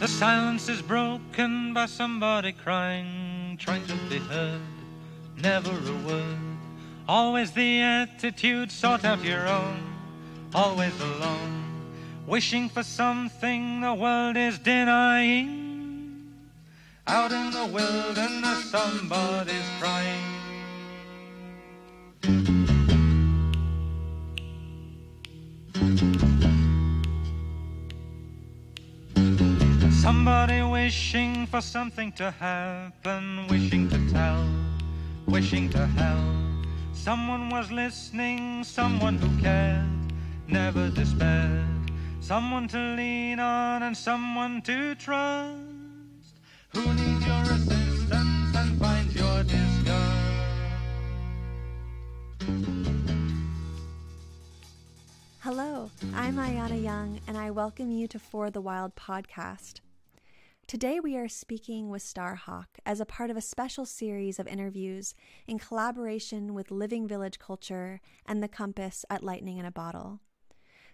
The silence is broken by somebody crying, trying to be heard, never a word. Always the attitude, sort out your own, always alone, wishing for something the world is denying. Out in the wilderness somebody's crying. Somebody wishing for something to happen, wishing to tell, wishing to help. Someone was listening, someone who cared, never despaired. Someone to lean on and someone to trust, who needs your assistance and finds your disgust. Hello, I'm Ayana Young, and I welcome you to For the Wild podcast. Today we are speaking with Starhawk as a part of a special series of interviews in collaboration with Living Village Culture and The Compass at Lightning in a Bottle.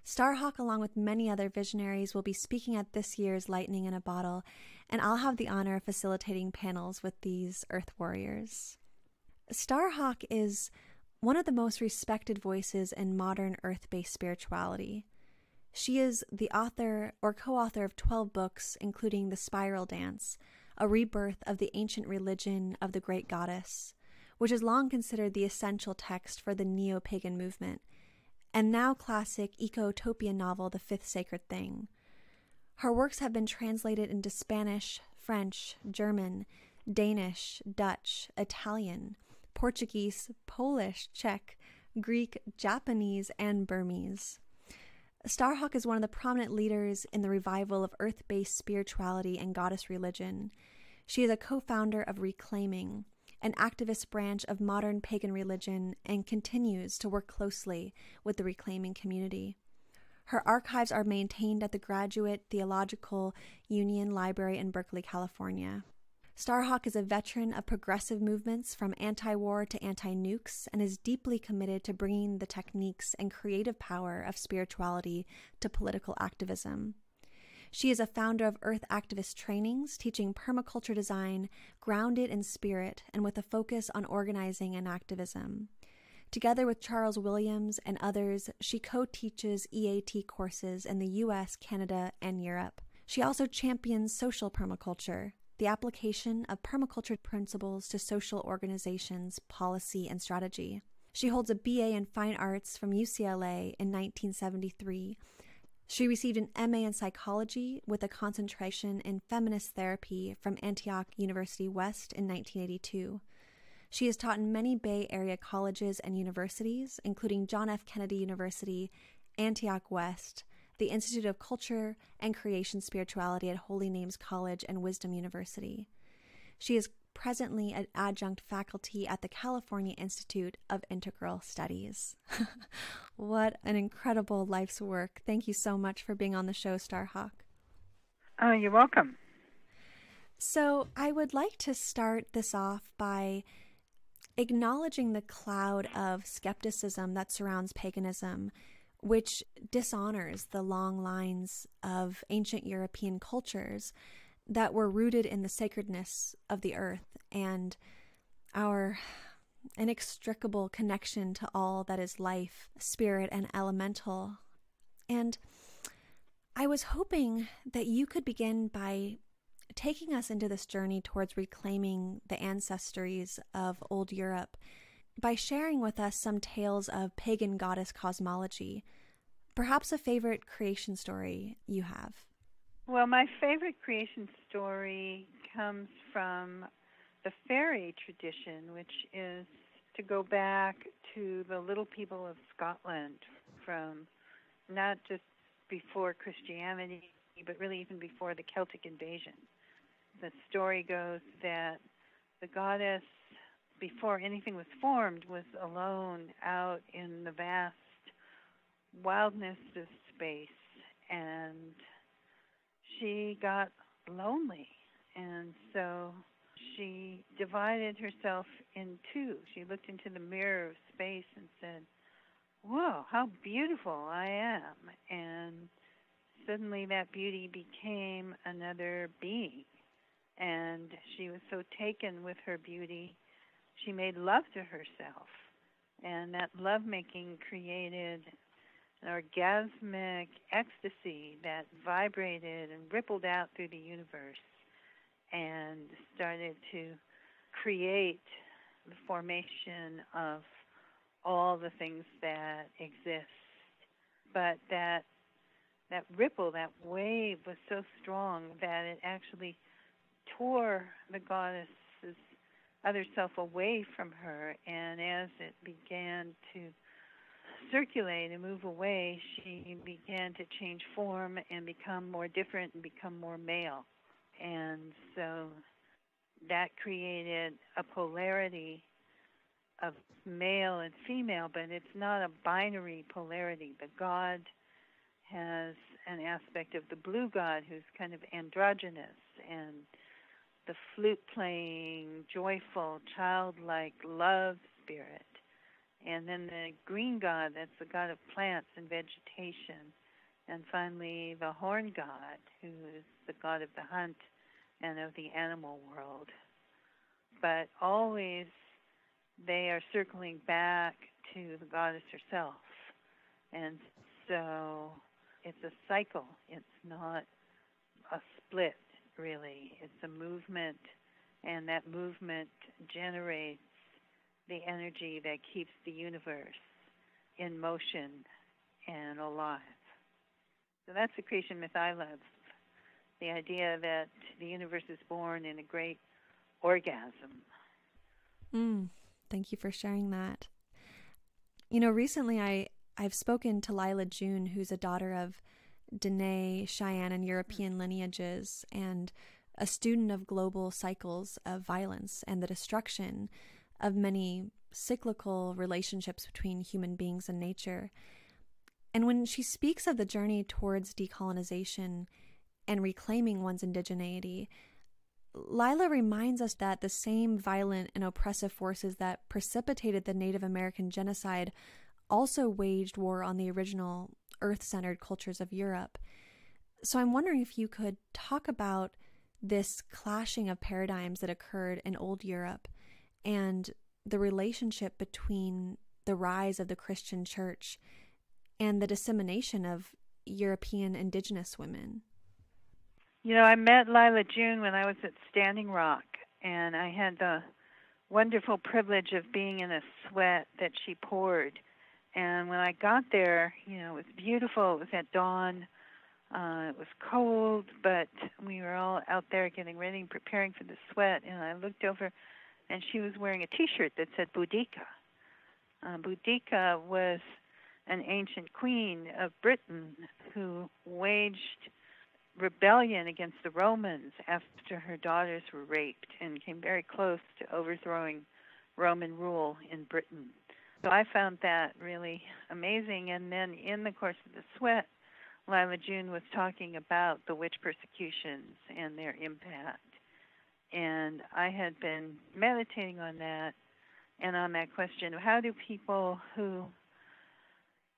Starhawk, along with many other visionaries, will be speaking at this year's Lightning in a Bottle, and I'll have the honor of facilitating panels with these Earth Warriors. Starhawk is one of the most respected voices in modern Earth-based spirituality. She is the author or co-author of 12 books, including The Spiral Dance, a rebirth of the ancient religion of the Great Goddess, which is long considered the essential text for the Neo-Pagan movement, and now classic ecotopian novel The Fifth Sacred Thing. Her works have been translated into Spanish, French, German, Danish, Dutch, Italian, Portuguese, Polish, Czech, Greek, Japanese, and Burmese. Starhawk is one of the prominent leaders in the revival of earth-based spirituality and goddess religion. She is a co-founder of Reclaiming, an activist branch of modern pagan religion, and continues to work closely with the Reclaiming community. Her archives are maintained at the Graduate Theological Union Library in Berkeley, California. Starhawk is a veteran of progressive movements from anti-war to anti-nukes and is deeply committed to bringing the techniques and creative power of spirituality to political activism. She is a founder of Earth Activist Trainings, teaching permaculture design grounded in spirit and with a focus on organizing and activism. Together with Charles Williams and others, she co-teaches EAT courses in the US, Canada, and Europe. She also champions social permaculture, the application of permaculture principles to social organizations, policy, and strategy. She holds a BA in Fine Arts from UCLA in 1973. She received an MA in Psychology with a concentration in Feminist Therapy from Antioch University West in 1982. She has taught in many Bay Area colleges and universities, including John F. Kennedy University, Antioch West, the Institute of Culture and Creation Spirituality at Holy Names College and Wisdom University. She is presently an adjunct faculty at the California Institute of Integral Studies. What an incredible life's work. Thank you so much for being on the show, Starhawk. Oh, you're welcome. So I would like to start this off by acknowledging the cloud of skepticism that surrounds paganism, which dishonors the long lines of ancient European cultures that were rooted in the sacredness of the earth and our inextricable connection to all that is life, spirit, and elemental. And I was hoping that you could begin by taking us into this journey towards reclaiming the ancestries of old Europe by sharing with us some tales of pagan goddess cosmology, perhaps a favorite creation story you have. Well, my favorite creation story comes from the fairy tradition, which is to go back to the little people of Scotland from not just before Christianity, but really even before the Celtic invasion. The story goes that the goddess, before anything was formed, was alone out in the vast wildness of space, and she got lonely, and so she divided herself in two. She looked into the mirror of space and said, "Whoa, how beautiful I am," and suddenly that beauty became another being. And she was so taken with her beauty, she made love to herself. And that lovemaking created an orgasmic ecstasy that vibrated and rippled out through the universe and started to create the formation of all the things that exist. But that ripple, that wave was so strong that it actually tore the goddess's other self away from her, and as it began to circulate and move away, she began to change form and become more different and become more male. And so that created a polarity of male and female, but it's not a binary polarity. The god has an aspect of the blue god who's kind of androgynous, and the flute-playing, joyful, childlike love spirit. And then the green god, that's the god of plants and vegetation. And finally, the horn god, who is the god of the hunt and of the animal world. But always they are circling back to the goddess herself. And so it's a cycle. It's not a split, really. It's a movement, and that movement generates the energy that keeps the universe in motion and alive. So that's the creation myth I love. The idea that the universe is born in a great orgasm. Thank you for sharing that. You know, recently I've spoken to Lila June, who's a daughter of Dene, Cheyenne, and European lineages, and a student of global cycles of violence and the destruction of many cyclical relationships between human beings and nature. And when she speaks of the journey towards decolonization and reclaiming one's indigeneity, Lila reminds us that the same violent and oppressive forces that precipitated the Native American genocide also waged war on the original earth-centered cultures of Europe. So I'm wondering if you could talk about this clashing of paradigms that occurred in old Europe and the relationship between the rise of the Christian church and the dissemination of European indigenous women. You know, I met Lila June when I was at Standing Rock, and I had the wonderful privilege of being in a sweat that she poured. And when I got there, you know, it was beautiful. It was at dawn. It was cold, but we were all out there getting ready and preparing for the sweat. And I looked over, and she was wearing a T-shirt that said Boudica. Boudica was an ancient queen of Britain who waged rebellion against the Romans after her daughters were raped and came very close to overthrowing Roman rule in Britain. So I found that really amazing. And then in the course of the sweat, Lila June was talking about the witch persecutions and their impact. And I had been meditating on that and on that question of how do people who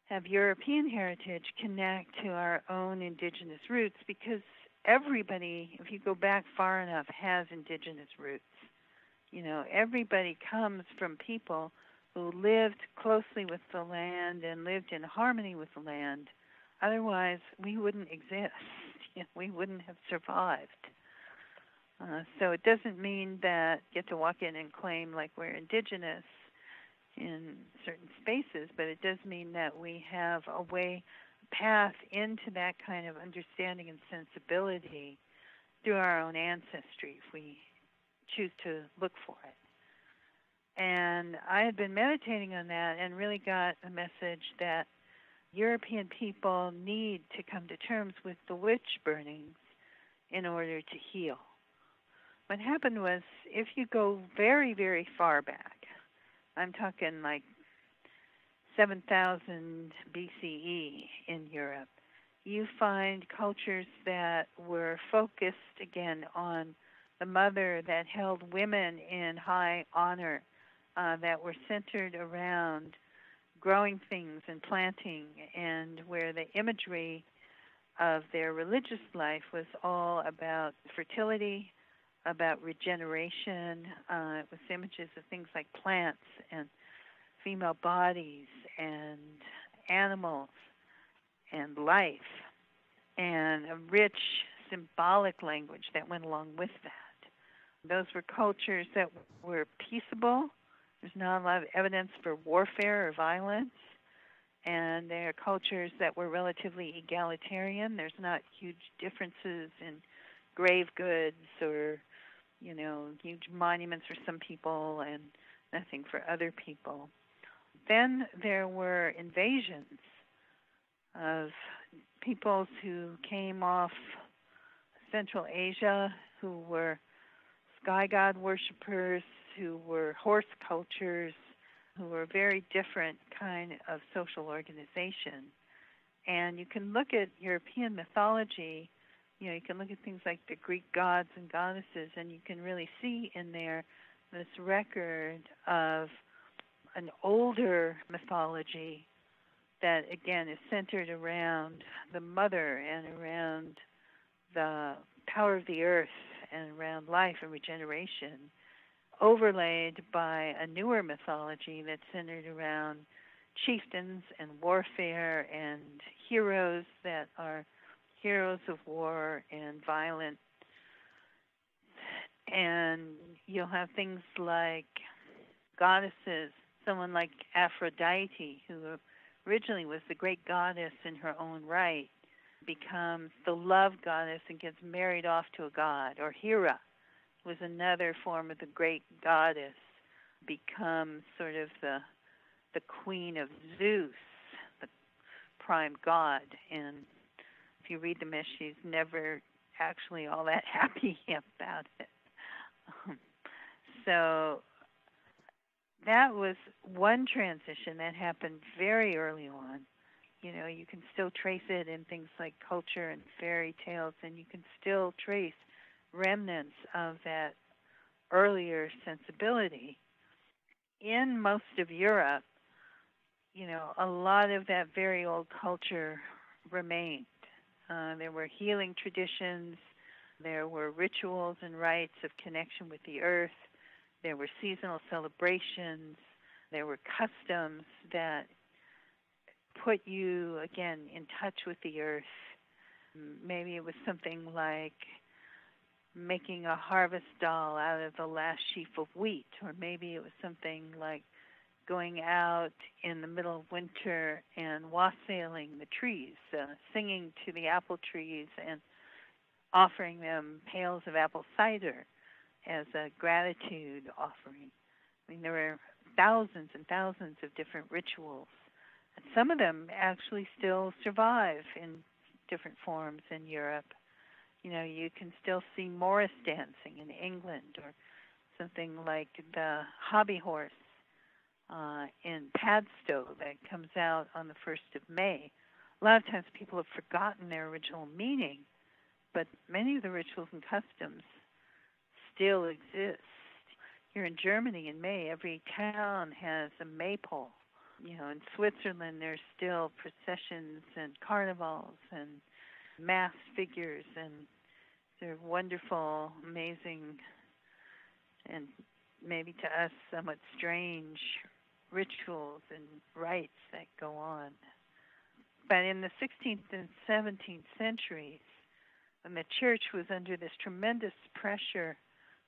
have European heritage connect to our own indigenous roots, because everybody, if you go back far enough, has indigenous roots. You know, everybody comes from people who lived closely with the land and lived in harmony with the land. Otherwise, we wouldn't exist. We wouldn't have survived. So it doesn't mean that you get to walk in and claim like we're indigenous in certain spaces, but it does mean that we have a path into that kind of understanding and sensibility through our own ancestry if we choose to look for it. And I had been meditating on that and really got a message that European people need to come to terms with the witch burnings in order to heal. What happened was, if you go very, very far back, I'm talking like 7,000 BCE in Europe, you find cultures that were focused, again, on the mother, that held women in high honor, that were centered around growing things and planting, and where the imagery of their religious life was all about fertility, about regeneration. It was images of things like plants and female bodies and animals and life, and a rich symbolic language that went along with that. Those were cultures that were peaceable. There's not a lot of evidence for warfare or violence. And they're cultures that were relatively egalitarian. There's not huge differences in grave goods or, huge monuments for some people and nothing for other people. Then there were invasions of peoples who came off Central Asia, who were sky god worshippers, who were horse cultures, who were very different kind of social organization. And you can look at European mythology, you can look at things like the Greek gods and goddesses, and you can really see in there this record of an older mythology that, again, is centered around the mother and around the power of the earth and around life and regeneration, overlaid by a newer mythology that's centered around chieftains and warfare and heroes that are heroes of war and violence. And you'll have things like goddesses, someone like Aphrodite, who originally was the great goddess in her own right, becomes the love goddess and gets married off to a god. Or Hera was another form of the great goddess, becomes sort of the queen of Zeus, the prime god. And if you read the myth, she's never actually all that happy about it. So that was one transition that happened very early on. You can still trace it in things like culture and fairy tales, and you can still trace remnants of that earlier sensibility. In most of Europe, a lot of that very old culture remained. There were healing traditions, there were rituals and rites of connection with the earth, there were seasonal celebrations, there were customs that put you, again, in touch with the earth. Maybe it was something like making a harvest doll out of the last sheaf of wheat, or maybe it was something like going out in the middle of winter and wassailing the trees, singing to the apple trees and offering them pails of apple cider as a gratitude offering. I mean, there were thousands and thousands of different rituals. And some of them actually still survive in different forms in Europe. You can still see Morris dancing in England, or something like the hobby horse in Padstow that comes out on the 1st of May. A lot of times people have forgotten their original meaning, but many of the rituals and customs still exist. Here in Germany in May, every town has a maypole. In Switzerland, there's still processions and carnivals and masked figures, and they're wonderful, amazing, and maybe to us somewhat strange rituals and rites that go on. But in the 16th and 17th centuries, when the church was under this tremendous pressure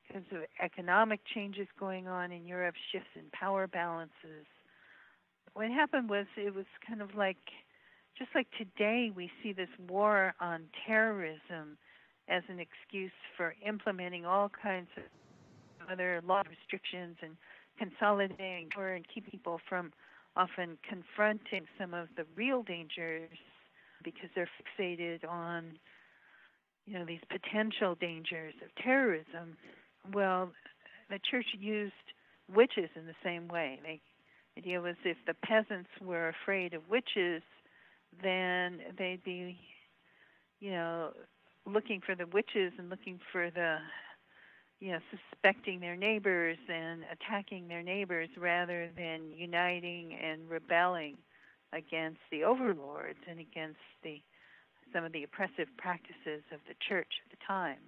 because of economic changes going on in Europe, shifts in power balances, what happened was it was kind of like, just like today we see this war on terrorism as an excuse for implementing all kinds of other law restrictions and consolidating power and keep people from often confronting some of the real dangers because they're fixated on, these potential dangers of terrorism. Well, the church used witches in the same way. The idea was if the peasants were afraid of witches, then they'd be, looking for the witches and looking for the, suspecting their neighbors and attacking their neighbors rather than uniting and rebelling against the overlords and against the some of the oppressive practices of the church at the time.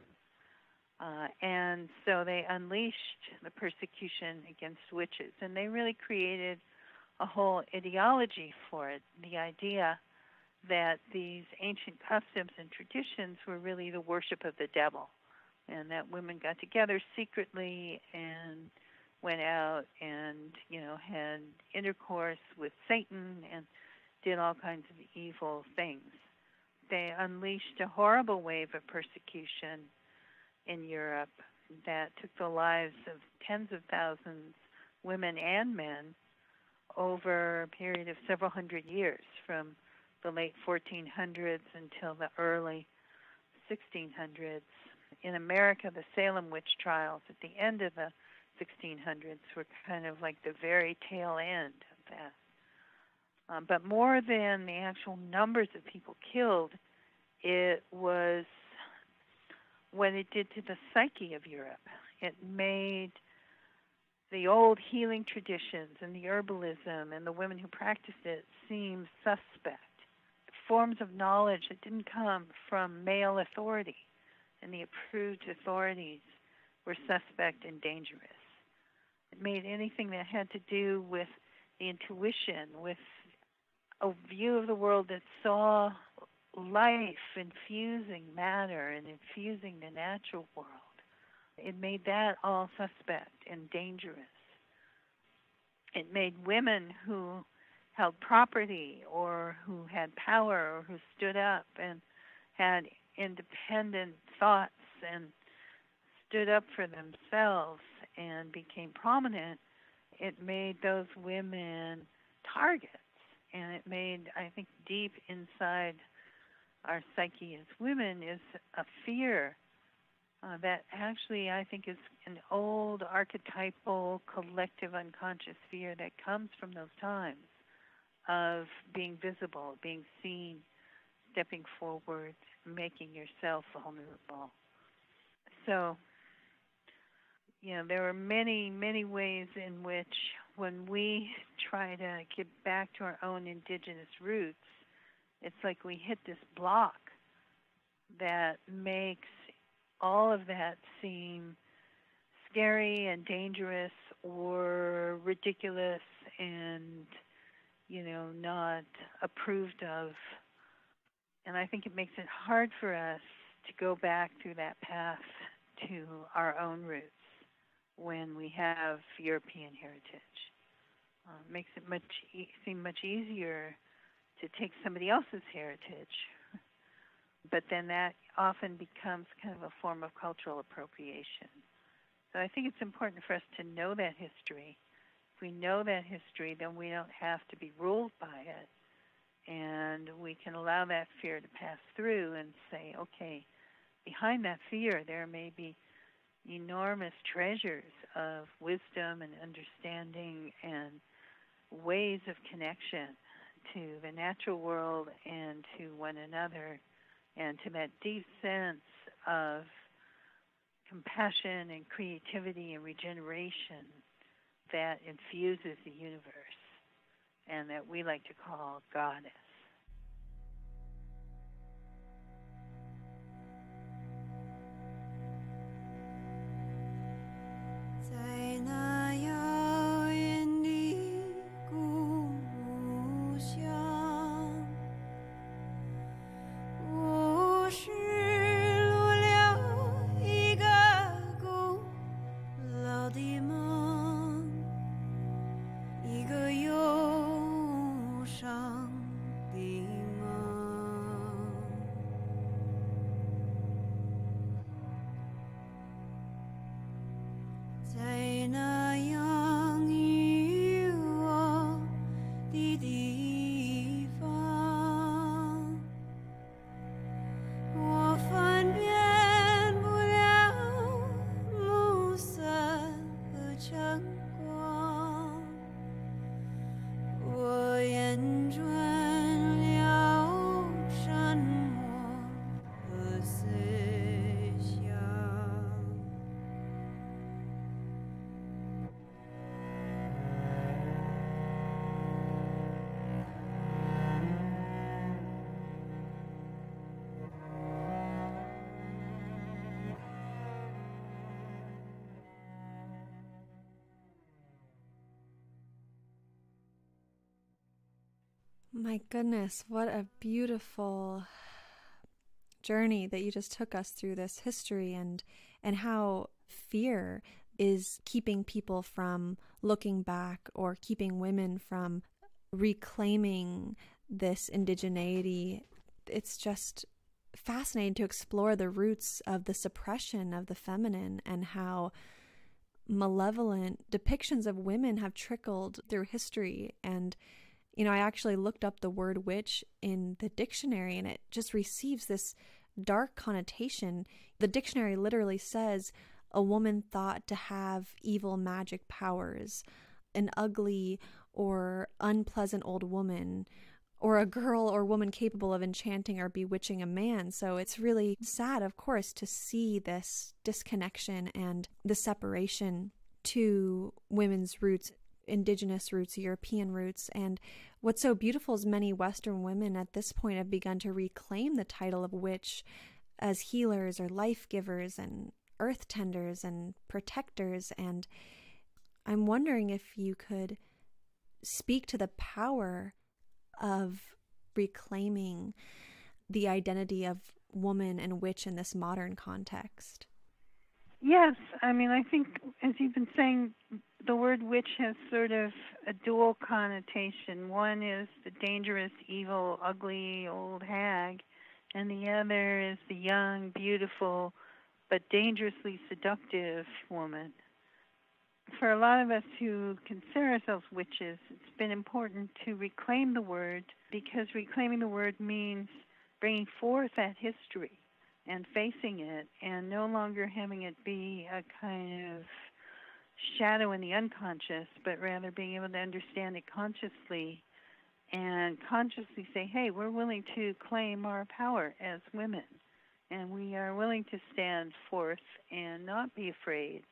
And so they unleashed the persecution against witches, and they really created a whole ideology for it, the idea that these ancient customs and traditions were really the worship of the devil, and that women got together secretly and went out and, had intercourse with Satan and did all kinds of evil things. They unleashed a horrible wave of persecution in Europe that took the lives of tens of thousands, women and men, over a period of several hundred years, from the late 1400s until the early 1600s. In America, the Salem witch trials at the end of the 1600s were kind of like the very tail end of that. But more than the actual numbers of people killed, it was what it did to the psyche of Europe. It made the old healing traditions and the herbalism and the women who practiced it seem suspect. Forms of knowledge that didn't come from male authority and the approved authorities were suspect and dangerous. It made anything that had to do with the intuition, with a view of the world that saw life infusing matter and infusing the natural world. It made that all suspect and dangerous. It made women who held property or who had power or who stood up and had independent thoughts and stood up for themselves and became prominent, it made those women targets. And it made, I think, deep inside our psyche as women is a fear that actually I think is an old archetypal collective unconscious fear that comes from those times of being visible, being seen, stepping forward, making yourself vulnerable. So, there are many, many ways in which when we try to get back to our own indigenous roots, it's like we hit this block that makes all of that seem scary and dangerous or ridiculous and, not approved of. And I think it makes it hard for us to go back through that path to our own roots when we have European heritage. It makes it seem much easier to take somebody else's heritage, but then that often becomes kind of a form of cultural appropriation. So I think it's important for us to know that history. If we know that history, then we don't have to be ruled by it, and we can allow that fear to pass through and say, okay, behind that fear there may be enormous treasures of wisdom and understanding and ways of connection to the natural world and to one another and to that deep sense of compassion and creativity and regeneration that infuses the universe and that we like to call goddess. My goodness, what a beautiful journey that you just took us through, this history and how fear is keeping people from looking back or keeping women from reclaiming this indigeneity. It's just fascinating to explore the roots of the suppression of the feminine and how malevolent depictions of women have trickled through history. And I actually looked up the word witch in the dictionary, and it just receives this dark connotation. The dictionary literally says a woman thought to have evil magic powers, an ugly or unpleasant old woman, or a girl or woman capable of enchanting or bewitching a man. So it's really sad, of course, to see this disconnection and the separation to women's roots, indigenous roots, European roots. And what's so beautiful is many Western women at this point have begun to reclaim the title of witch as healers or life givers and earth tenders and protectors. And I'm wondering if you could speak to the power of reclaiming the identity of woman and witch in this modern context. Yes, I mean, I think, as you've been saying, the word witch has sort of a dual connotation. One is the dangerous, evil, ugly old hag, and the other is the young, beautiful, but dangerously seductive woman. For a lot of us who consider ourselves witches, it's been important to reclaim the word, because reclaiming the word means bringing forth that history and facing it, and no longer having it be a kind of shadow in the unconscious, but rather being able to understand it consciously and consciously say, hey, we're willing to claim our power as women, and we are willing to stand forth and not be afraid,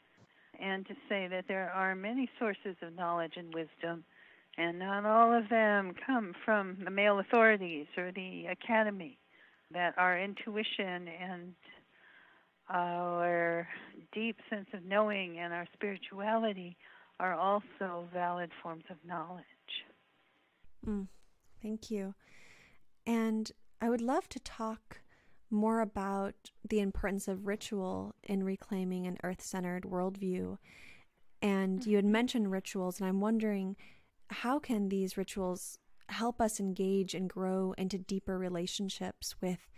and to say that there are many sources of knowledge and wisdom, and not all of them come from the male authorities or the academy, that our intuition and our deep sense of knowing and our spirituality are also valid forms of knowledge. Thank you. And I would love to talk more about the importance of ritual in reclaiming an earth-centered worldview. And you had mentioned rituals, and I'm wondering, how can these rituals help us engage and grow into deeper relationships with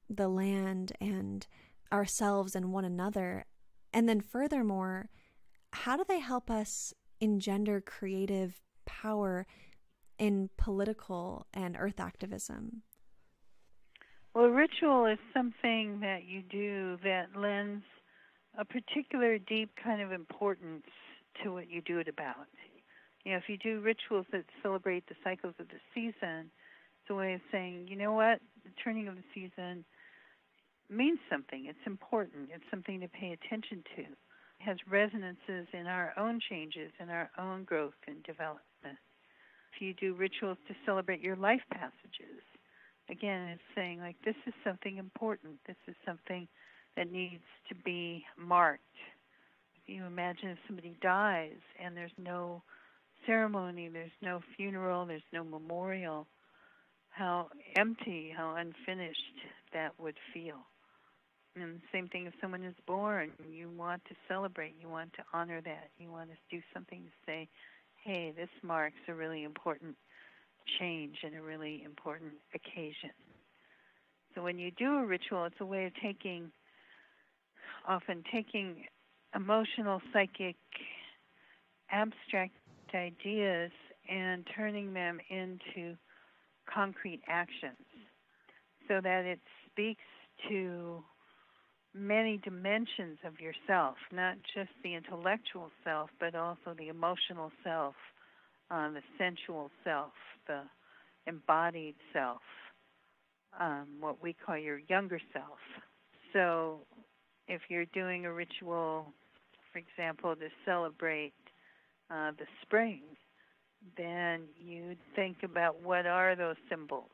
the land and ourselves and one another? And then furthermore, how do they help us engender creative power in political and earth activism? Well, a ritual is something that you do that lends a particular deep kind of importance to what you do it about. If you do rituals that celebrate the cycles of the season, it's a way of saying, you know what, the turning of the season means something. It's important. It's something to pay attention to. It has resonances in our own changes, in our own growth and development. If you do rituals to celebrate your life passages, again, it's saying, like, this is something important. This is something that needs to be marked. If you imagine if somebody dies and there's no ceremony, there's no funeral, there's no memorial, how empty, how unfinished that would feel. And the same thing if someone is born, you want to celebrate, you want to honor that, you want to do something to say, hey, this marks a really important change and a really important occasion. So when you do a ritual, it's a way of often taking emotional, psychic, abstract ideas and turning them into concrete actions, so that it speaks to many dimensions of yourself, not just the intellectual self, but also the emotional self, the sensual self, the embodied self, what we call your younger self. So if you're doing a ritual, for example, to celebrate the spring, then you think about what are those symbols?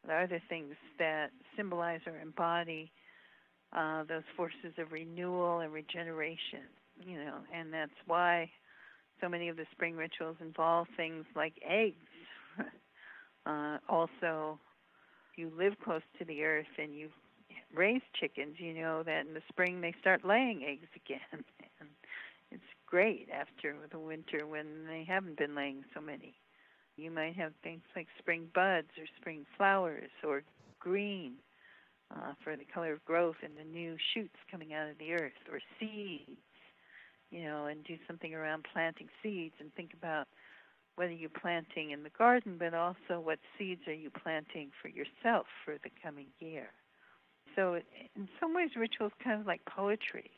What are the things that symbolize or embody those forces of renewal and regeneration? And that's why so many of the spring rituals involve things like eggs, Also, if you live close to the earth and you raise chickens, you know that in the spring they start laying eggs again. And it's great after the winter when they haven't been laying so many. You might have things like spring buds or spring flowers or green for the color of growth and the new shoots coming out of the earth, or seeds, and do something around planting seeds and think about whether you're planting in the garden, but also what seeds are you planting for yourself for the coming year. So in some ways, ritual is kind of like poetry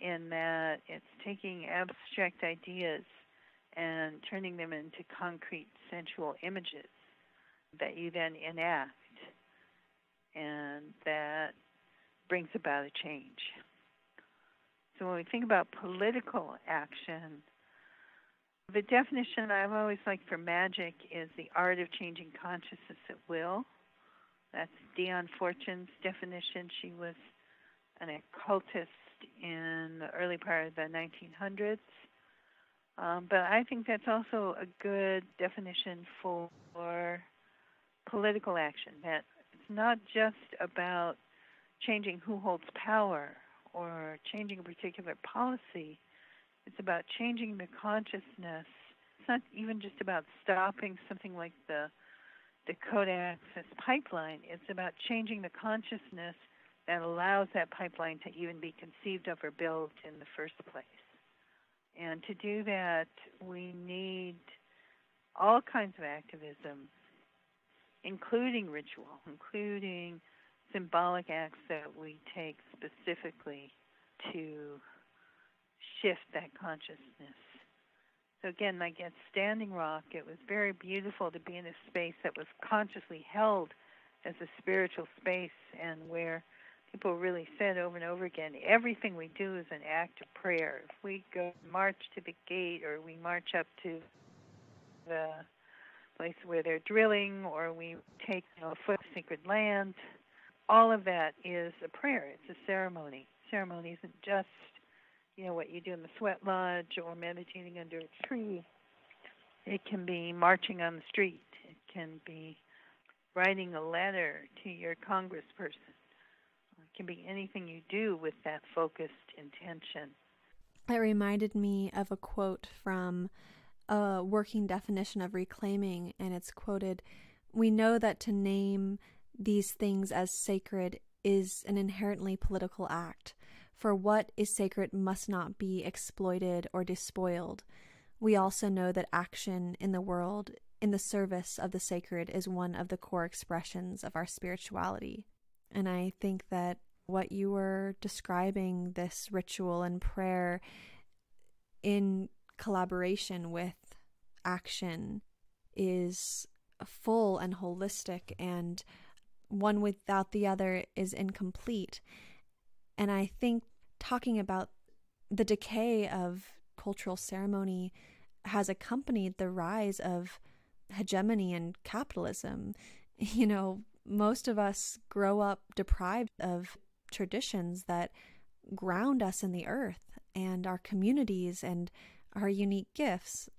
in that it's taking abstract ideas and turning them into concrete, sensual images that you then enact, and that brings about a change. So when we think about political action, the definition I've always liked for magic is the art of changing consciousness at will. That's Dion Fortune's definition. She was an occultist in the early part of the 1900s. But I think that's also a good definition for political action, that it's not just about changing who holds power or changing a particular policy. It's about changing the consciousness. It's not even just about stopping something like the code access pipeline. It's about changing the consciousness that allows that pipeline to even be conceived of or built in the first place. And to do that, we need all kinds of activism, including ritual, including symbolic acts that we take specifically to shift that consciousness. So again, like at Standing Rock, it was very beautiful to be in a space that was consciously held as a spiritual space, and where people really said over and over again, everything we do is an act of prayer. If we go march to the gate, or we march up to the place where they're drilling, or we take a foot of sacred land, all of that is a prayer. It's a ceremony. Ceremony isn't just what you do in the sweat lodge or meditating under a tree. It can be marching on the street. It can be writing a letter to your congressperson. It can be anything you do with that focused intention. It reminded me of a quote from a working definition of reclaiming, and it's quoted, "We know that to name these things as sacred is an inherently political act. For what is sacred must not be exploited or despoiled. We also know that action in the world in the service of the sacred is one of the core expressions of our spirituality." And I think that what you were describing, this ritual and prayer in collaboration with action, is full and holistic, and one without the other is incomplete. And I think talking about the decay of cultural ceremony has accompanied the rise of hegemony and capitalism. Most of us grow up deprived of traditions that ground us in the earth and our communities and our unique gifts.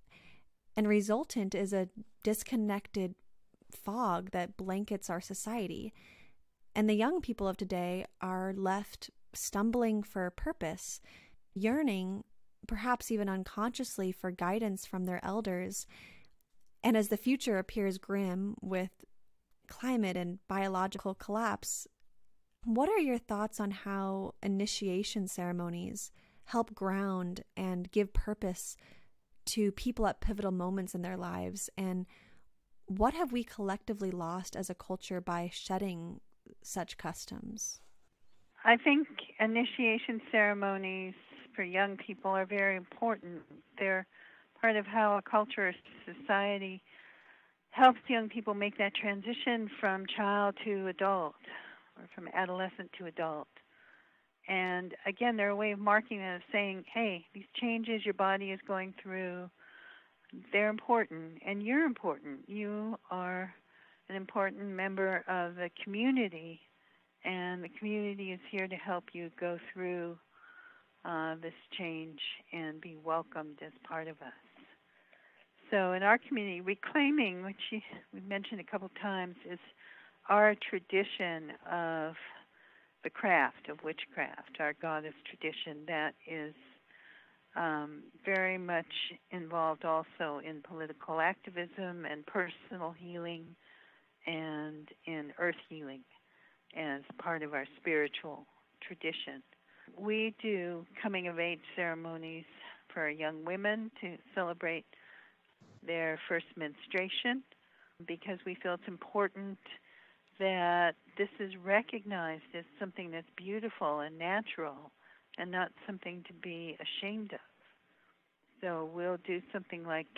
And resultant is a disconnected fog that blankets our society. And the young people of today are left stumbling for purpose, yearning, perhaps even unconsciously, for guidance from their elders. And as the future appears grim with climate and biological collapse, what are your thoughts on how initiation ceremonies help ground and give purpose to people at pivotal moments in their lives? And what have we collectively lost as a culture by shedding such customs? I think initiation ceremonies for young people are very important. They're part of how a culture or society helps young people make that transition from child to adult, or from adolescent to adult. And again, they're a way of marking it, of saying, hey, these changes your body is going through, they're important, and you're important. You are an important member of the community, and the community is here to help you go through this change and be welcomed as part of us. So in our community, reclaiming, which we mentioned a couple times, is our tradition of the craft of witchcraft, our goddess tradition that is very much involved also in political activism and personal healing and in earth healing as part of our spiritual tradition. We do coming-of-age ceremonies for young women to celebrate their first menstruation because we feel it's important that this is recognized as something that's beautiful and natural and not something to be ashamed of. So we'll do something like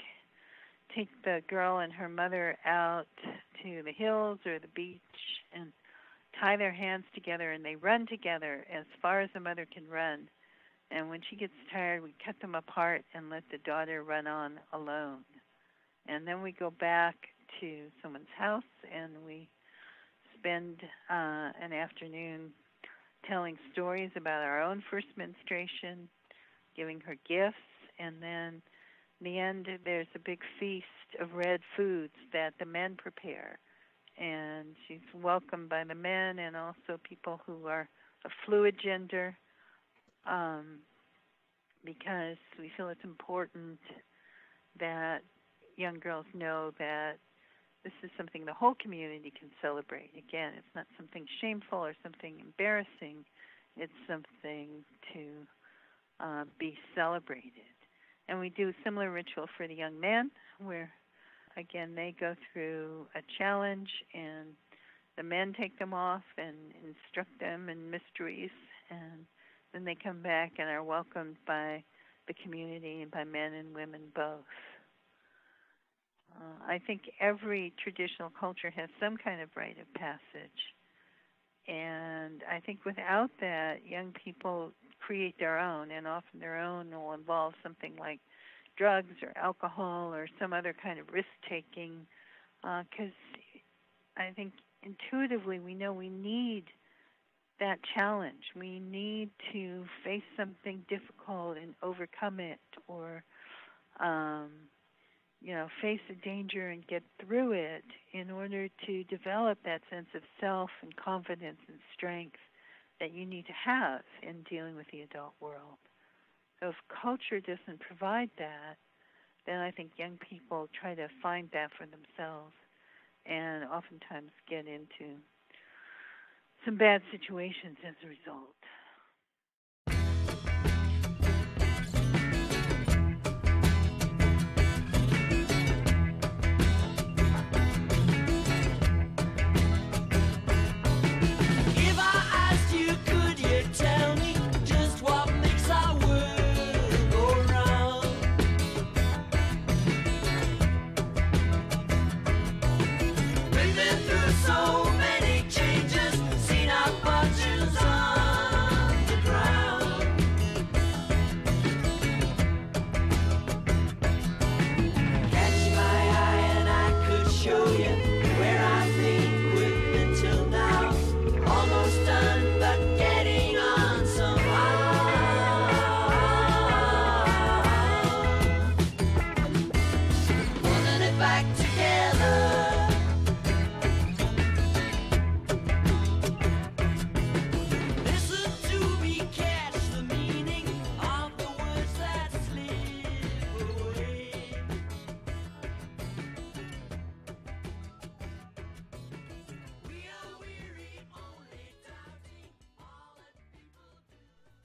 take the girl and her mother out to the hills or the beach and tie their hands together, and they run together as far as the mother can run. And when she gets tired, we cut them apart and let the daughter run on alone. And then we go back to someone's house and we spend an afternoon telling stories about our own first menstruation, giving her gifts, and then in the end there's a big feast of red foods that the men prepare. And she's welcomed by the men and also people who are of fluid gender because we feel it's important that young girls know that this is something the whole community can celebrate. Again, it's not something shameful or something embarrassing. It's something to be celebrated. And we do a similar ritual for the young men where, again, they go through a challenge and the men take them off and instruct them in mysteries. And then they come back and are welcomed by the community and by men and women both. I think every traditional culture has some kind of rite of passage. And I think without that, young people create their own, and often their own will involve something like drugs or alcohol or some other kind of risk-taking, because I think intuitively we know we need that challenge. We need to face something difficult and overcome it, or face a danger and get through it in order to develop that sense of self and confidence and strength that you need to have in dealing with the adult world. So if culture doesn't provide that, then I think young people try to find that for themselves and oftentimes get into some bad situations as a result.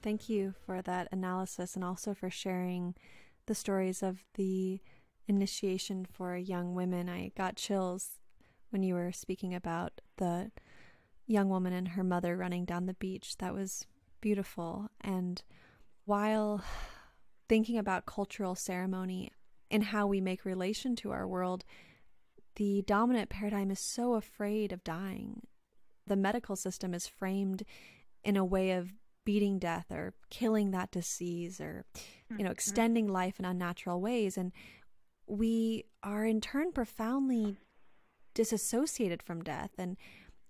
Thank you for that analysis and also for sharing the stories of the initiation for young women. I got chills when you were speaking about the young woman and her mother running down the beach. That was beautiful. And while thinking about cultural ceremony and how we make relation to our world, the dominant paradigm is so afraid of dying. The medical system is framed in a way of beating death or killing that disease or, extending life in unnatural ways. And we are in turn profoundly disassociated from death. And,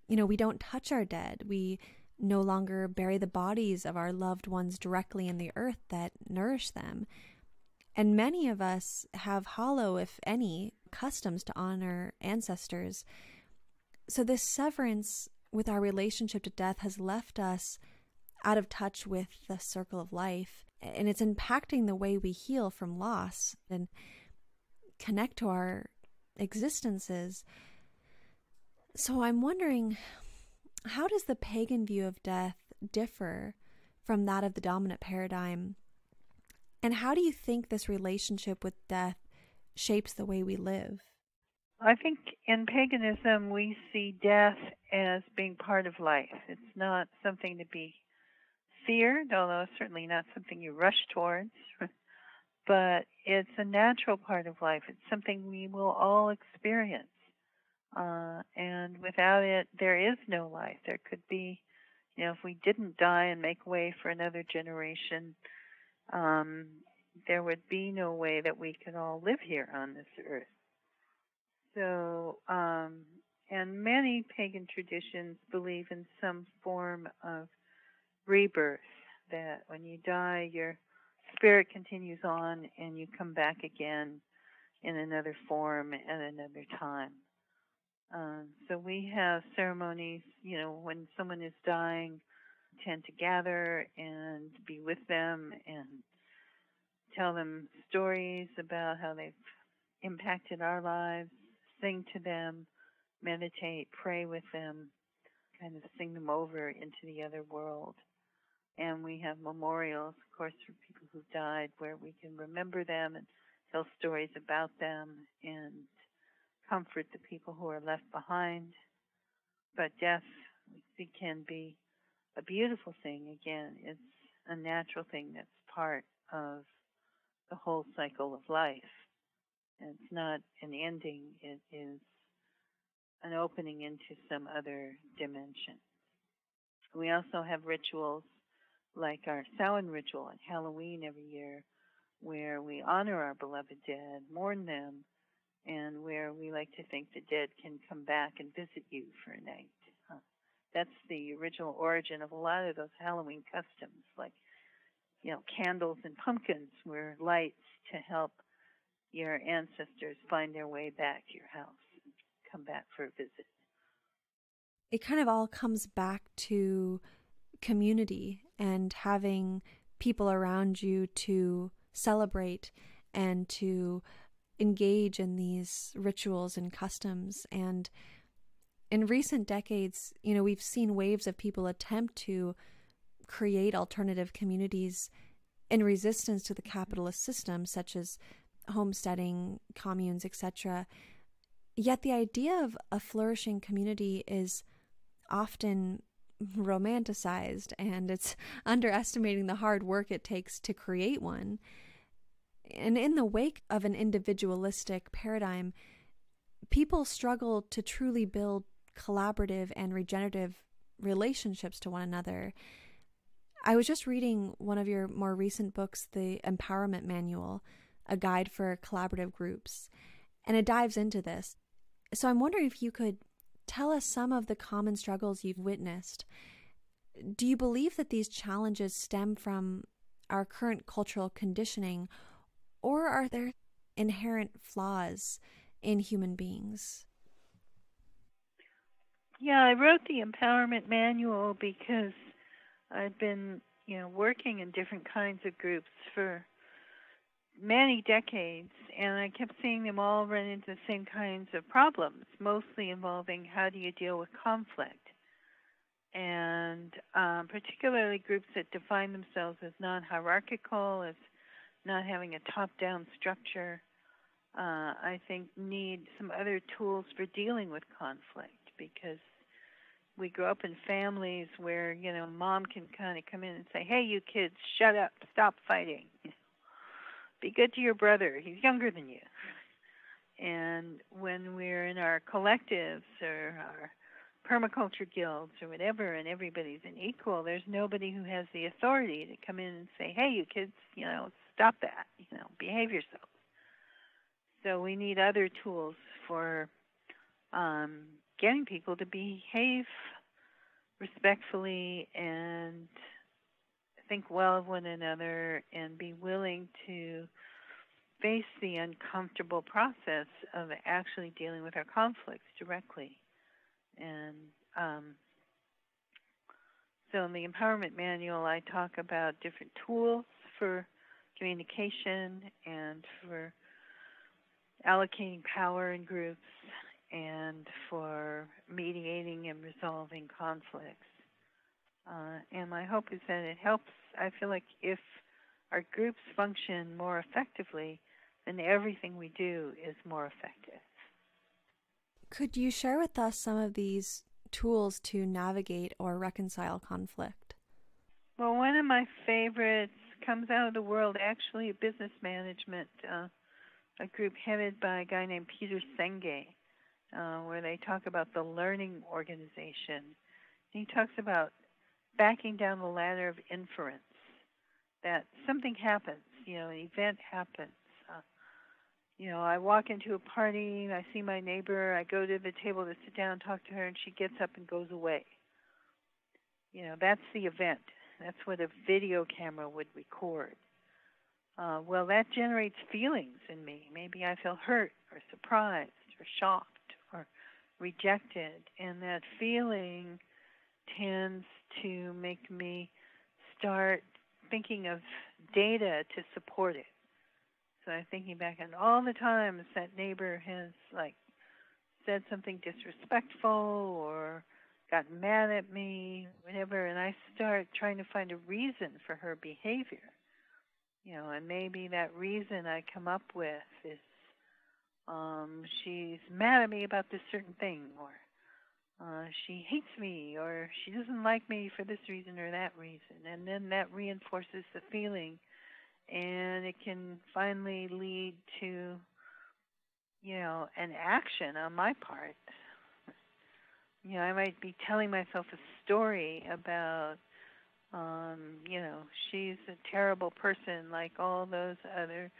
we don't touch our dead. We no longer bury the bodies of our loved ones directly in the earth that nourish them. And many of us have hollow, if any, customs to honor ancestors. So this severance with our relationship to death has left us out of touch with the circle of life. And it's impacting the way we heal from loss and connect to our existences. So I'm wondering, how does the pagan view of death differ from that of the dominant paradigm? And how do you think this relationship with death shapes the way we live? I think in paganism we see death as being part of life. It's not something to be feared, although it's certainly not something you rush towards, but it's a natural part of life. It's something we will all experience. And without it, there is no life. There could be, if we didn't die and make way for another generation, there would be no way that we could all live here on this earth. So, and many pagan traditions believe in some form of rebirth, that when you die, your spirit continues on and you come back again in another form at another time. So we have ceremonies, when someone is dying, tend to gather and be with them and tell them stories about how they've impacted our lives, sing to them, meditate, pray with them, kind of sing them over into the other world. And we have memorials, of course, for people who died, where we can remember them and tell stories about them and comfort the people who are left behind. But death, we see, can be a beautiful thing. Again, it's a natural thing that's part of the whole cycle of life. And it's not an ending, it is an opening into some other dimension. We also have rituals like our Samhain ritual on Halloween every year, where we honor our beloved dead, mourn them, and where we like to think the dead can come back and visit you for a night. That's the original origin of a lot of those Halloween customs, like, candles and pumpkins were lights to help your ancestors find their way back to your house and come back for a visit. It kind of all comes back to community and having people around you to celebrate and to engage in these rituals and customs. And in recent decades, we've seen waves of people attempt to create alternative communities in resistance to the capitalist system, such as homesteading, communes, etc. Yet the idea of a flourishing community is often romanticized, and it's underestimating the hard work it takes to create one. And in the wake of an individualistic paradigm, people struggle to truly build collaborative and regenerative relationships to one another. I was just reading one of your more recent books, The Empowerment Manual, a guide for collaborative groups, and it dives into this. So I'm wondering if you could tell us some of the common struggles you've witnessed. Do you believe that these challenges stem from our current cultural conditioning, or are there inherent flaws in human beings? Yeah, I wrote the Empowerment Manual because I've been, working in different kinds of groups for many decades, and I kept seeing them all run into the same kinds of problems, mostly involving how do you deal with conflict. And particularly groups that define themselves as non-hierarchical, as not having a top-down structure, I think need some other tools for dealing with conflict, because we grow up in families where, mom can kind of come in and say, hey, you kids, shut up, stop fighting. Be good to your brother, he's younger than you. And when we're in our collectives or our permaculture guilds or whatever, and everybody's an equal, there's nobody who has the authority to come in and say, hey, you kids, stop that, behave yourselves. So we need other tools for getting people to behave respectfully and think well of one another and be willing to face the uncomfortable process of actually dealing with our conflicts directly. And so in the Empowerment Manual, I talk about different tools for communication and for allocating power in groups and for mediating and resolving conflicts. And my hope is that it helps. I feel like if our groups function more effectively, then everything we do is more effective. Could you share with us some of these tools to navigate or reconcile conflict? Well, one of my favorites comes out of the world, actually, of business management, a group headed by a guy named Peter Senge, where they talk about the learning organization. He talks about backing down the ladder of inference, that something happens, an event happens. I walk into a party, I see my neighbor, I go to the table to sit down and talk to her, and she gets up and goes away. That's the event. That's what a video camera would record. Well, that generates feelings in me. Maybe I feel hurt or surprised or shocked or rejected, and that feeling tends to make me start thinking of data to support it. So I'm thinking back on all the times that neighbor has said something disrespectful or gotten mad at me, whatever, and I start trying to find a reason for her behavior. And maybe that reason I come up with is she's mad at me about this certain thing, or she hates me, or she doesn't like me for this reason or that reason. And then that reinforces the feeling, and it can finally lead to, an action on my part. I might be telling myself a story about, she's a terrible person like all those other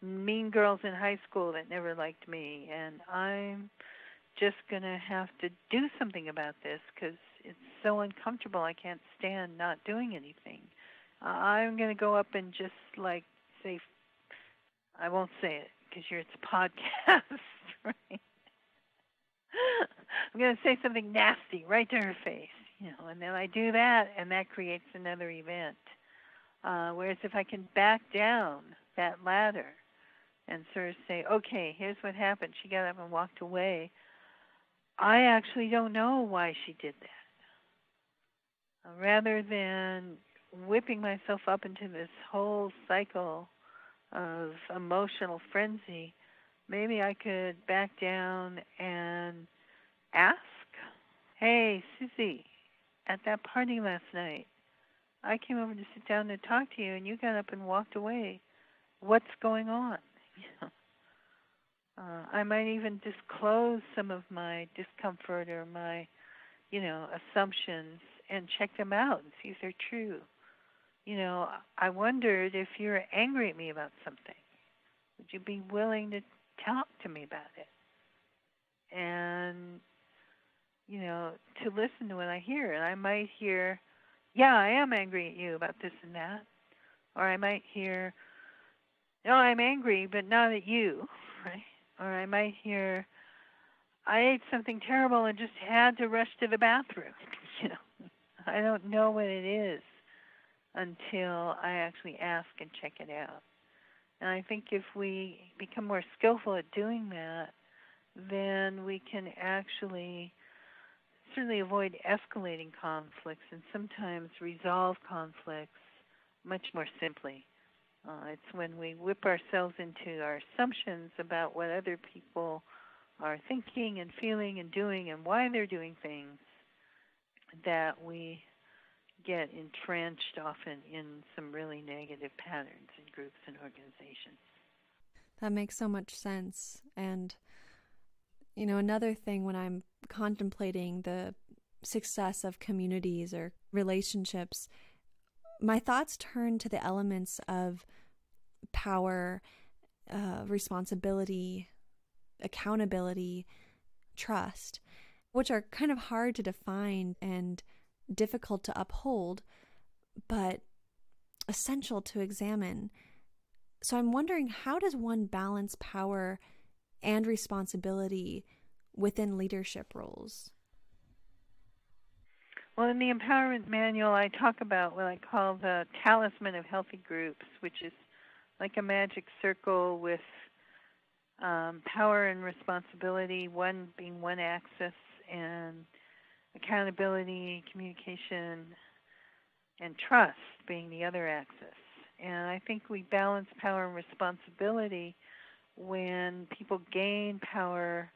mean girls in high school that never liked me, and I'm just going to have to do something about this because it's so uncomfortable. I can't stand not doing anything. I'm going to go up and just say, I won't say it because it's a podcast, right? I'm going to say something nasty right to her face, and then I do that, and that creates another event. Whereas if I can back down that ladder and sort of say, okay, here's what happened. She got up and walked away. I actually don't know why she did that. Rather than whipping myself up into this whole cycle of emotional frenzy, maybe I could back down and ask, hey, Susie, at that party last night, I came over to sit down and talk to you, and you got up and walked away. What's going on? I might even disclose some of my discomfort or my, assumptions and check them out and see if they're true. I wondered if you're angry at me about something. Would you be willing to talk to me about it? And, to listen to what I hear. And I might hear, yeah, I am angry at you about this and that. Or I might hear, no, I'm angry, but not at you, right? Or I might hear, I ate something terrible and just had to rush to the bathroom. I don't know what it is until I actually ask and check it out. And I think if we become more skillful at doing that, then we can actually certainly avoid escalating conflicts and sometimes resolve conflicts much more simply. It's when we whip ourselves into our assumptions about what other people are thinking and feeling and doing and why they're doing things that we get entrenched often in some really negative patterns in groups and organizations. That makes so much sense. And, another thing when I'm contemplating the success of communities or relationships, my thoughts turn to the elements of power, responsibility, accountability, trust, which are kind of hard to define and difficult to uphold, but essential to examine. So I'm wondering, how does one balance power and responsibility within leadership roles? Well, in the Empowerment Manual, I talk about what I call the talisman of healthy groups, which is like a magic circle with power and responsibility, one being one axis, and accountability, communication, and trust being the other axis. And I think we balance power and responsibility when people gain power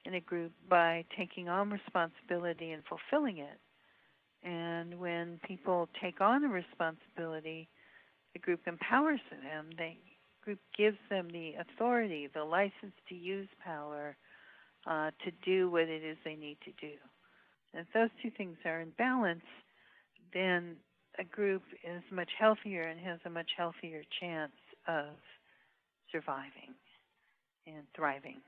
in a group by taking on responsibility and fulfilling it. And when people take on a responsibility, the group empowers them. The group gives them the authority, the license to use power to do what it is they need to do. And if those two things are in balance, then a group is much healthier and has a much healthier chance of surviving and thriving.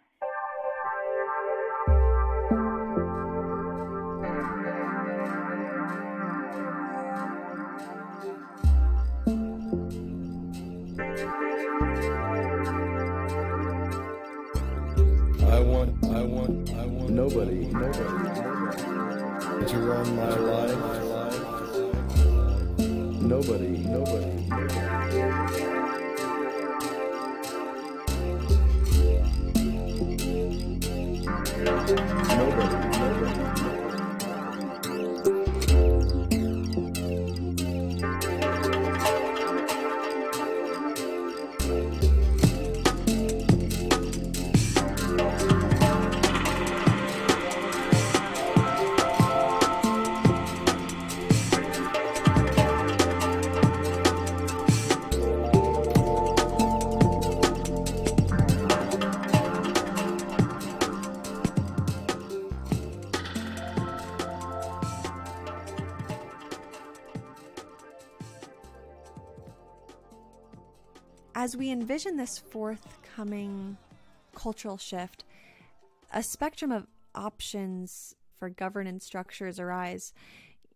I want nobody to run my life. Nobody. As we envision this forthcoming cultural shift, a spectrum of options for governance structures arise.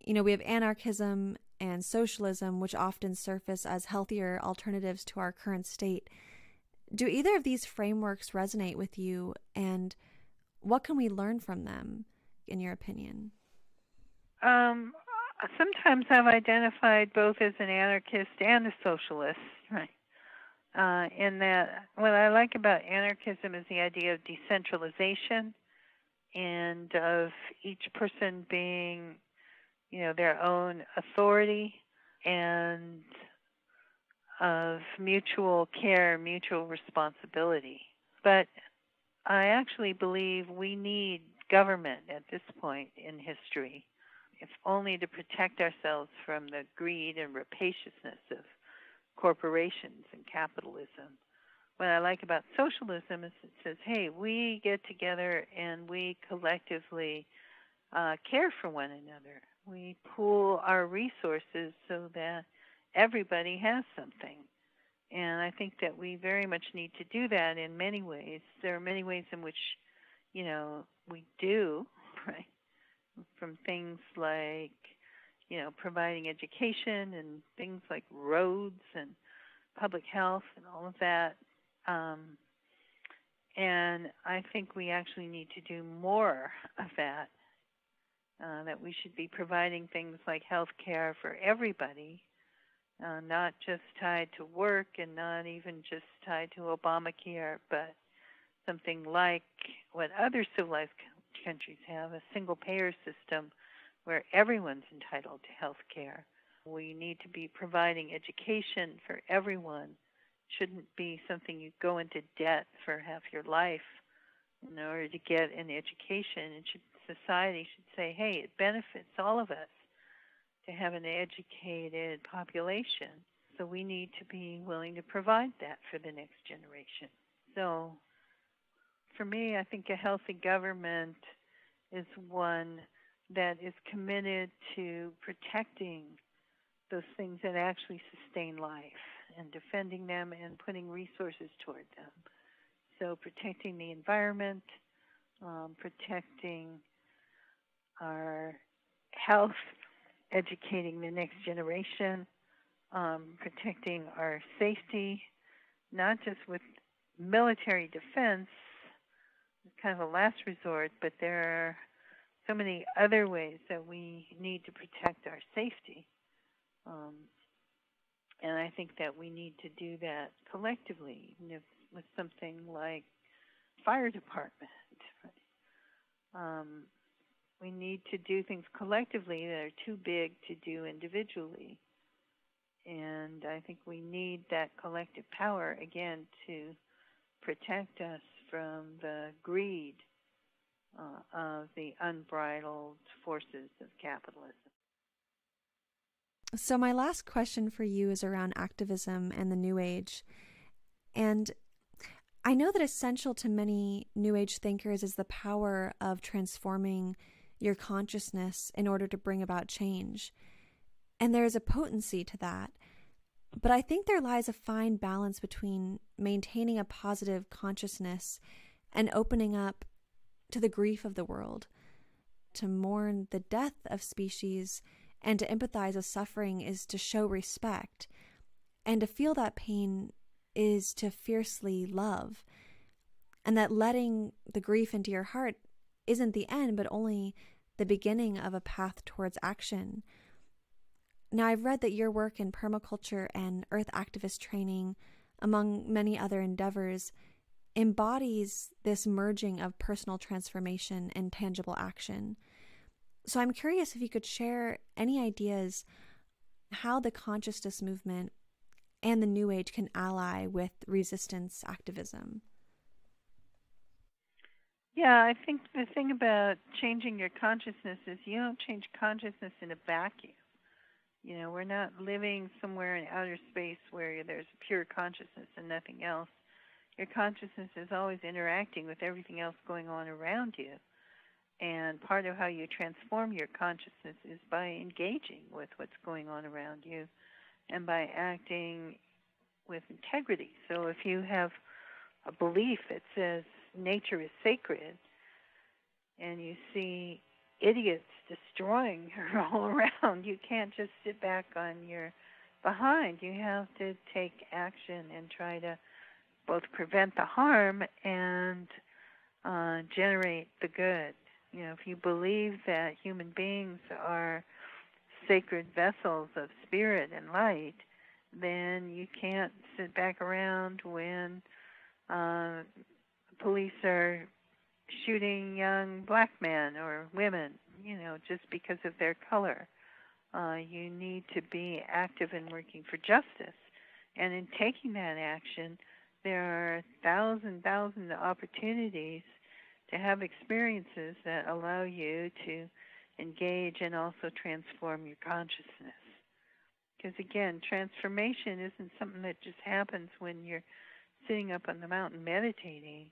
We have anarchism and socialism, which often surface as healthier alternatives to our current state. Do either of these frameworks resonate with you, and what can we learn from them, in your opinion? Sometimes I've identified both as an anarchist and a socialist, right? In that, what I like about anarchism is the idea of decentralization and of each person being, their own authority, and of mutual care, mutual responsibility. But I actually believe we need government at this point in history, if only to protect ourselves from the greed and rapaciousness of corporations and capitalism. What I like about socialism is it says, hey, we get together and we collectively care for one another. We pool our resources so that everybody has something. And I think that we very much need to do that in many ways. There are many ways in which, we do, right? From things like, providing education and things like roads and public health and all of that. And I think we actually need to do more of that, that we should be providing things like health care for everybody, not just tied to work and not even just tied to Obamacare, but something like what other civilized countries have, a single-payer system where everyone's entitled to health care. We need to be providing education for everyone. It shouldn't be something you go into debt for half your life in order to get an education. Society should say, hey, it benefits all of us to have an educated population. So we need to be willing to provide that for the next generation. So for me, I think a healthy government is one that is committed to protecting those things that actually sustain life and defending them and putting resources toward them. So protecting the environment, protecting our health, educating the next generation, protecting our safety, not just with military defense, kind of a last resort, but there are so many other ways that we need to protect our safety. And I think that we need to do that collectively, even if with something like fire department. We need to do things collectively that are too big to do individually. And I think we need that collective power, again, to protect us from the greed of the unbridled forces of capitalism. So my last question for you is around activism and the New Age. And I know that essential to many New Age thinkers is the power of transforming your consciousness in order to bring about change. And there is a potency to that. But I think there lies a fine balance between maintaining a positive consciousness and opening up to the grief of the world, to mourn the death of species, and to empathize with suffering is to show respect, and to feel that pain is to fiercely love, and that letting the grief into your heart isn't the end, but only the beginning of a path towards action. Now, I've read that your work in permaculture and earth activist training, among many other endeavors, embodies this merging of personal transformation and tangible action. So I'm curious if you could share any ideas how the consciousness movement and the New Age can ally with resistance activism. Yeah, I think the thing about changing your consciousness is you don't change consciousness in a vacuum. You know, we're not living somewhere in outer space where there's pure consciousness and nothing else. Your consciousness is always interacting with everything else going on around you. And part of how you transform your consciousness is by engaging with what's going on around you and by acting with integrity. So if you have a belief that says nature is sacred and you see idiots destroying her all around, you can't just sit back on your behind. You have to take action and try to both prevent the harm and generate the good. You know, if you believe that human beings are sacred vessels of spirit and light, then you can't sit back around when police are shooting young black men or women, you know, just because of their color. You need to be active in working for justice. And in taking that action, there are thousands of opportunities to have experiences that allow you to engage and also transform your consciousness. Because again, transformation isn't something that just happens when you're sitting up on the mountain meditating.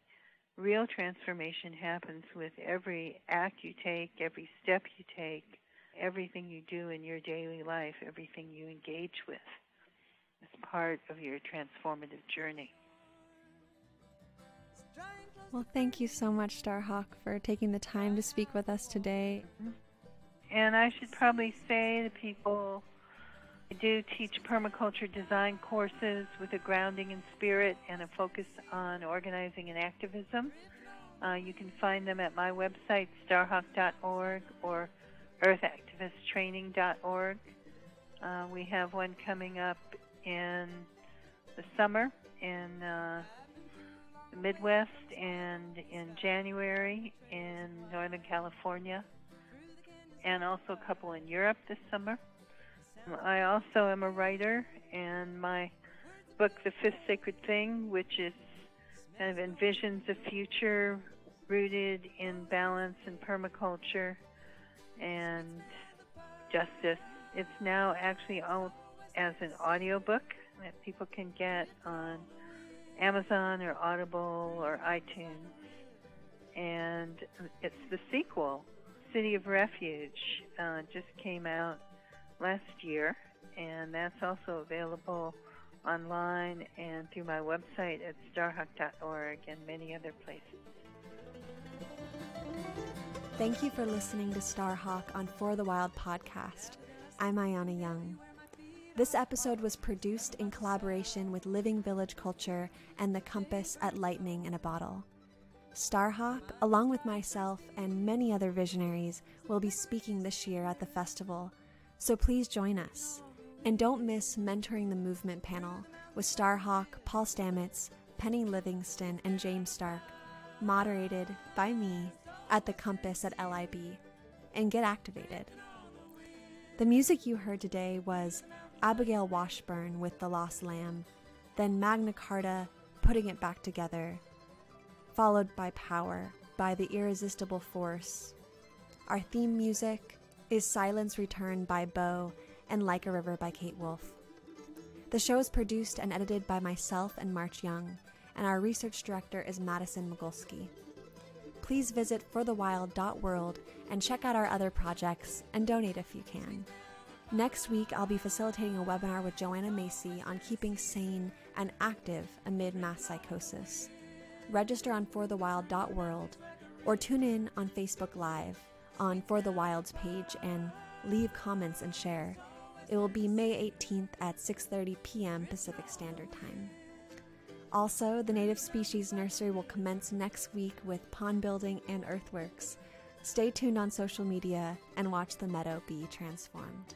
Real transformation happens with every act you take, every step you take, everything you do in your daily life, everything you engage with as part of your transformative journey. Well, thank you so much, Starhawk, for taking the time to speak with us today. And I should probably say to people, I do teach permaculture design courses with a grounding in spirit and a focus on organizing and activism. You can find them at my website, starhawk.org, or earthactivisttraining.org. We have one coming up in the summer in the Midwest and in January in Northern California, and also a couple in Europe this summer. I also am a writer, and my book, The Fifth Sacred Thing, which is kind of envisions a future rooted in balance and permaculture and justice. It's now actually out as an audiobook that people can get on Amazon or Audible or iTunes. And it's the sequel, City of Refuge, just came out last year, and that's also available online and through my website at starhawk.org and many other places. Thank you for listening to Starhawk on For the Wild podcast. I'm Ayana Young. This episode was produced in collaboration with Living Village Culture and The Compass at Lightning in a Bottle. Starhawk, along with myself and many other visionaries, will be speaking this year at the festival, so please join us. And don't miss Mentoring the Movement panel with Starhawk, Paul Stamets, Penny Livingston, and James Stark, moderated by me at The Compass at LIB. And get activated. The music you heard today was Abigail Washburn with The Lost Lamb, then Magna Carta, Putting It Back Together, followed by Power by The Irresistible Force. Our theme music is Silence Return by Bo and Like a River by Kate Wolf. The show is produced and edited by myself and March Young, and our research director is Madison Mogulski. Please visit forthewild.world and check out our other projects and donate if you can. Next week, I'll be facilitating a webinar with Joanna Macy on keeping sane and active amid mass psychosis. Register on forthewild.world or tune in on Facebook Live on For the Wild's page and leave comments and share. It will be May 18th at 6:30 p.m. Pacific Standard Time. Also, the Native Species Nursery will commence next week with pond building and earthworks. Stay tuned on social media and watch the meadow be transformed.